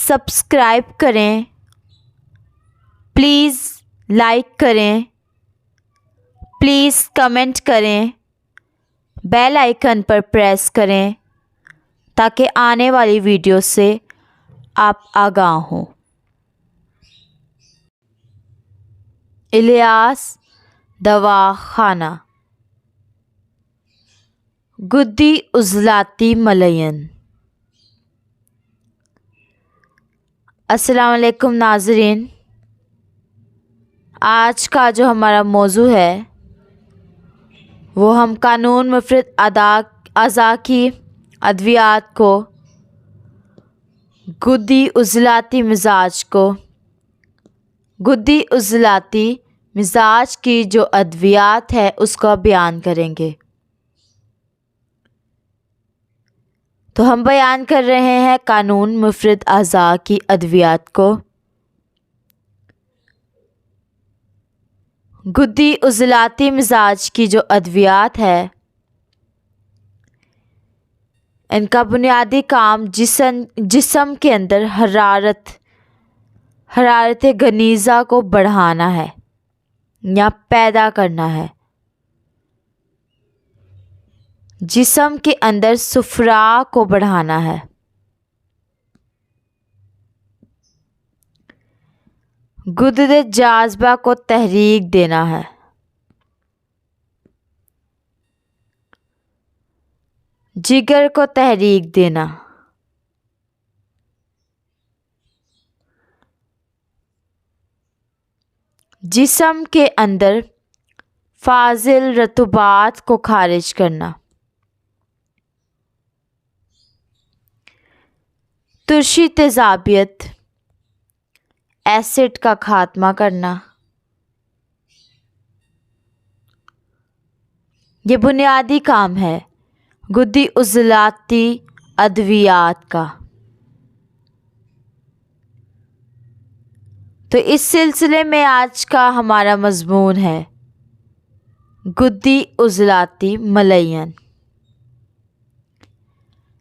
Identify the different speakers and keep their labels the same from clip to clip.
Speaker 1: Subscribe کریں، please like کریں، please comment کریں، بیل آئیکن پر پریس کریں تاکہ آنے والی ویڈیو سے آپ آگاہ ہوں۔ الیاس دواخانہ، گدی عضلاتی ملین۔ السلام علیکم ناظرین، آج کا جو ہمارا موضوع ہے وہ ہم قانون مفرد اعضاء کی ادویات کو، گدی عضلاتی مزاج کی جو ادویات ہے اس کا بیان کریں گے۔ تو ہم بیان کر رہے ہیں قانون مفرد اعضاء کی ادویات کو۔ گدی عضلاتی مزاج کی جو ادویات ہے ان کا بنیادی کام جسم کے اندر حرارت غلیظہ کو بڑھانا ہے یا پیدا کرنا ہے، جسم کے اندر صفرا کو بڑھانا ہے، غدد جاذبہ کو تحریک دینا ہے، جگر کو تحریک دینا، جسم کے اندر فاضل رطوبات کو خارج کرنا، ترشی تیزابیت ایسڈ کا خاتمہ کرنا۔ یہ بنیادی کام ہے گدی عضلاتی ادویات کا۔ تو اس سلسلے میں آج کا ہمارا مضمون ہے گدی عضلاتی ملین۔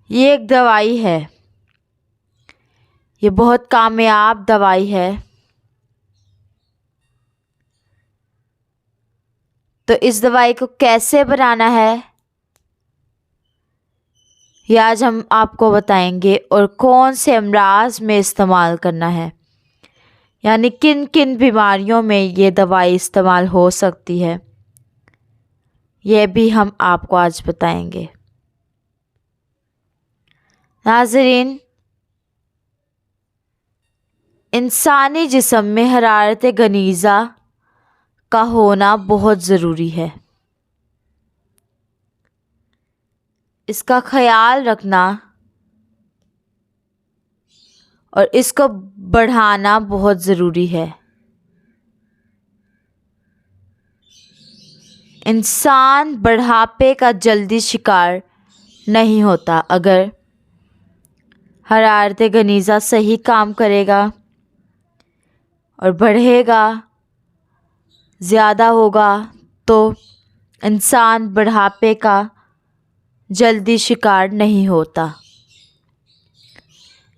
Speaker 1: یہ ایک دوائی ہے، یہ بہت کامیاب دوائی ہے۔ تو اس دوائی کو کیسے بنانا ہے یہ آج ہم آپ کو بتائیں گے، اور کون سے امراض میں استعمال کرنا ہے، یعنی کن کن بیماریوں میں یہ دوائی استعمال ہو سکتی ہے، یہ بھی ہم آپ کو آج بتائیں گے۔ ناظرین، انسانی جسم میں حرارت غلیظہ کا ہونا بہت ضروری ہے۔ اس کا خیال رکھنا اور اس کو بڑھانا بہت ضروری ہے۔ انسان بڑھاپے کا جلدی شکار نہیں ہوتا اگر حرارت غلیظہ صحیح کام کرے گا اور بڑھے گا، زیادہ ہوگا تو انسان بڑھاپے کا جلدی شکار نہیں ہوتا۔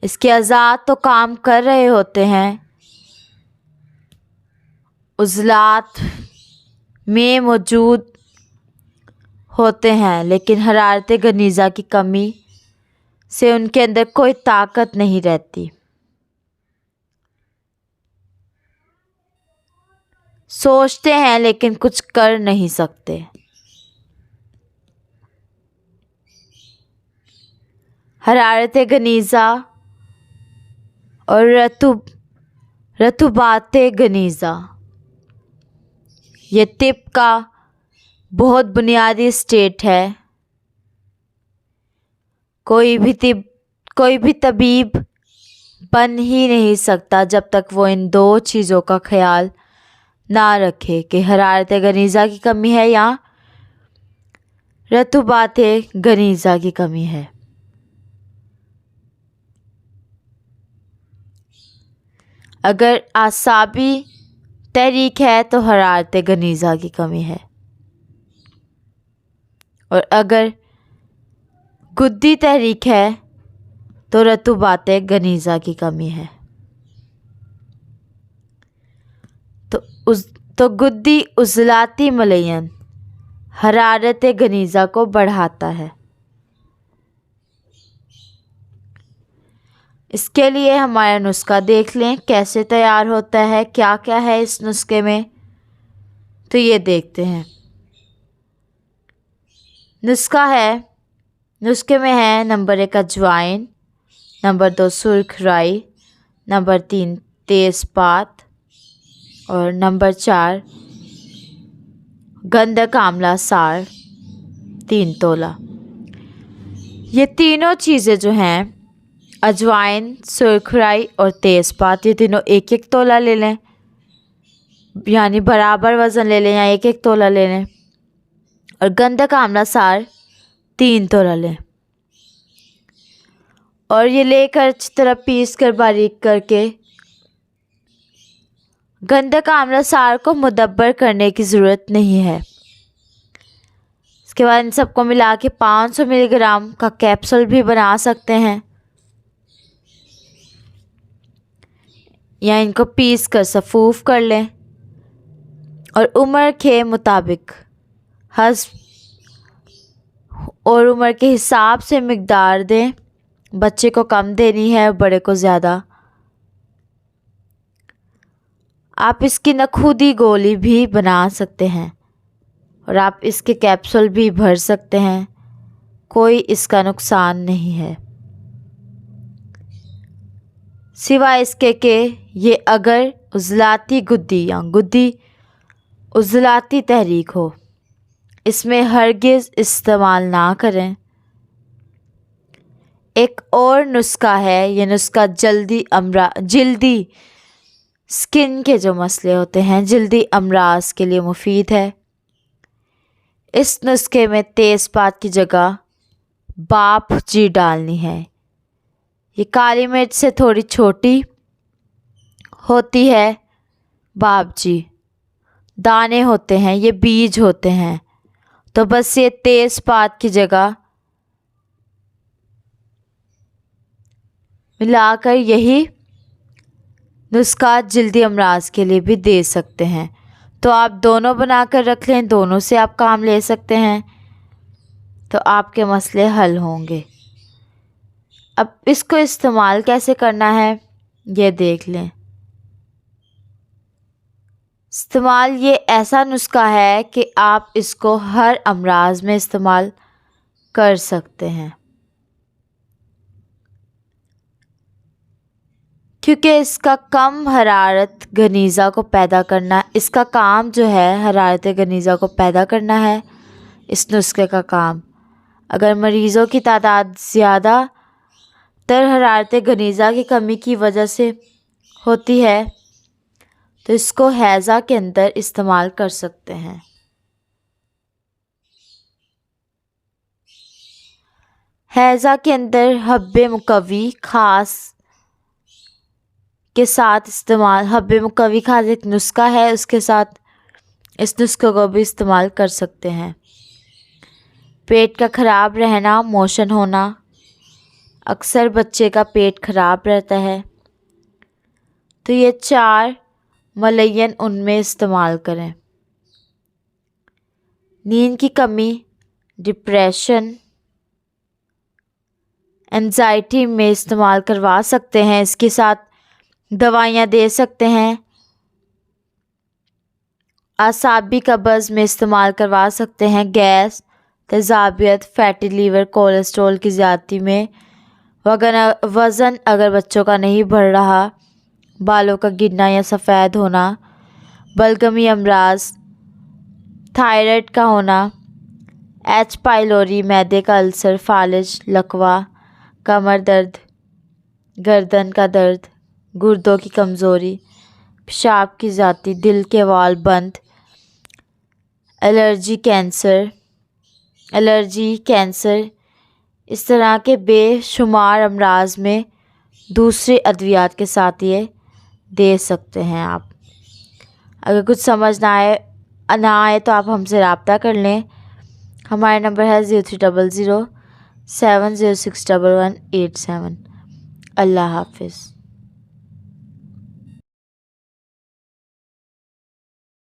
Speaker 1: اس کے اعضاء تو کام کر رہے ہوتے ہیں، عضلات میں موجود ہوتے ہیں، لیکن حرارت غلیظہ کی کمی سے ان کے اندر کوئی طاقت نہیں رہتی، سوچتے ہیں لیکن کچھ کر نہیں سکتے۔ حرارت غلیظہ اور رطوبات غلیظہ یہ طب کا بہت بنیادی اسٹیٹ ہے۔ کوئی بھی طبیب بن ہی نہیں سکتا جب تک وہ ان دو چیزوں کا خیال نہ رکھے کہ حرارت غلیظہ کی کمی ہے یا رطوبات غلیظہ کی کمی ہے۔ اگر اعصابی تحریک ہے تو حرارت غلیظہ کی کمی ہے، اور اگر گدی تحریک ہے تو رطوبات غلیظہ کی کمی ہے۔ تو گدی عضلاتی ملین حرارت غلیظہ کو بڑھاتا ہے۔ اس کے لیے ہمارا نسخہ دیکھ لیں کیسے تیار ہوتا ہے، کیا کیا ہے اس نسخے میں، تو یہ دیکھتے ہیں۔ نسخے میں ہے نمبر 1 اجوائن، نمبر 2 سرخ رائی، نمبر 3 تیز پات اور نمبر 4 گندھک آملہ سار 3 تولہ۔ یہ تینوں چیزیں جو ہیں اجوائن، سرخ رائی اور تیز پات، یہ تینوں 1-1 تولہ لے لیں، یعنی برابر وزن لے لیں یا 1-1 تولہ لے لیں، اور گندھک آملہ سار 3 تولہ لیں، اور یہ لے کر اچھی طرح پیس کر باریک کر کے گندھک آملہ سار کو مدبر کرنے کی ضرورت نہیں ہے۔ اس کے بعد ان سب کو ملا کے 500 ملی گرام کا کیپسول بھی بنا سکتے ہیں، یا ان کو پیس کر سفوف کر لیں، اور عمر کے مطابق اور عمر کے حساب سے مقدار دیں، بچے کو کم دینی ہے اور بڑے کو زیادہ۔ آپ اس کی نخودی گولی بھی بنا سکتے ہیں اور آپ اس کے کیپسول بھی بھر سکتے ہیں، کوئی اس کا نقصان نہیں ہے، سوائے اس کے کہ یہ اگر عضلاتی گدی یا گدی عضلاتی تحریک ہو، اس میں ہرگز استعمال نہ کریں۔ ایک اور نسخہ ہے، یہ نسخہ جلدی سکن کے جو مسئلے ہوتے ہیں، جلدی امراض کے لیے مفید ہے۔ اس نسخے میں تیز پات کی جگہ باپ جی ڈالنی ہے۔ یہ کالی مرچ سے تھوڑی چھوٹی ہوتی ہے، باپ جی دانے ہوتے ہیں، یہ بیج ہوتے ہیں، تو بس یہ تیز پات کی جگہ ملا کر یہی نسخہ جلدی امراض کے لیے بھی دے سکتے ہیں۔ تو آپ دونوں بنا کر رکھ لیں، دونوں سے آپ کام لے سکتے ہیں، تو آپ کے مسئلے حل ہوں گے۔ اب اس کو استعمال کیسے کرنا ہے یہ دیکھ لیں۔ استعمال یہ ایسا نسخہ ہے کہ آپ اس کو ہر امراض میں استعمال کر سکتے ہیں، کیونکہ اس کا کم حرارت غلیظہ کو پیدا کرنا، اس کا کام جو ہے حرارت غلیظہ کو پیدا کرنا ہے اس نسخے کا کام۔ اگر مریضوں کی تعداد زیادہ تر حرارت غلیظہ کی کمی کی وجہ سے ہوتی ہے تو اس کو ہیضہ کے اندر استعمال کر سکتے ہیں۔ ہیضہ کے اندر حب مقوی خاص کے ساتھ استعمال، حب مقوی خاص ایک نسخہ ہے، اس کے ساتھ اس نسخے کو بھی استعمال کر سکتے ہیں۔ پیٹ کا خراب رہنا، موشن ہونا، اکثر بچے کا پیٹ خراب رہتا ہے، تو یہ 4 ملین ان میں استعمال کریں۔ نیند کی کمی، ڈپریشن، انزائٹی میں استعمال کروا سکتے ہیں، اس کے ساتھ دوائیاں دے سکتے ہیں۔ اعصابی قبض میں استعمال کروا سکتے ہیں، گیس، تیزابیت، فیٹی لیور، کولیسٹرول کی زیادتی میں، وزن اگر بچوں کا نہیں بڑھ رہا، بالوں کا گرنا یا سفید ہونا، بلغمی امراض، تھائرائیڈ کا ہونا، ایچ پائلوری، معدے کا السر، فالج، لکوہ، کمر درد، گردن کا درد، گردوں کی کمزوری، پیشاب کی زیادتی، دل کے وال بند، الرجی، کینسر، اس طرح کے بے شمار امراض میں دوسرے ادویات کے ساتھ یہ دے سکتے ہیں آپ۔ اگر کچھ سمجھ نہ آئے تو آپ ہم سے رابطہ کر لیں، ہمارا نمبر ہے 0300 7061187۔ اللہ حافظ۔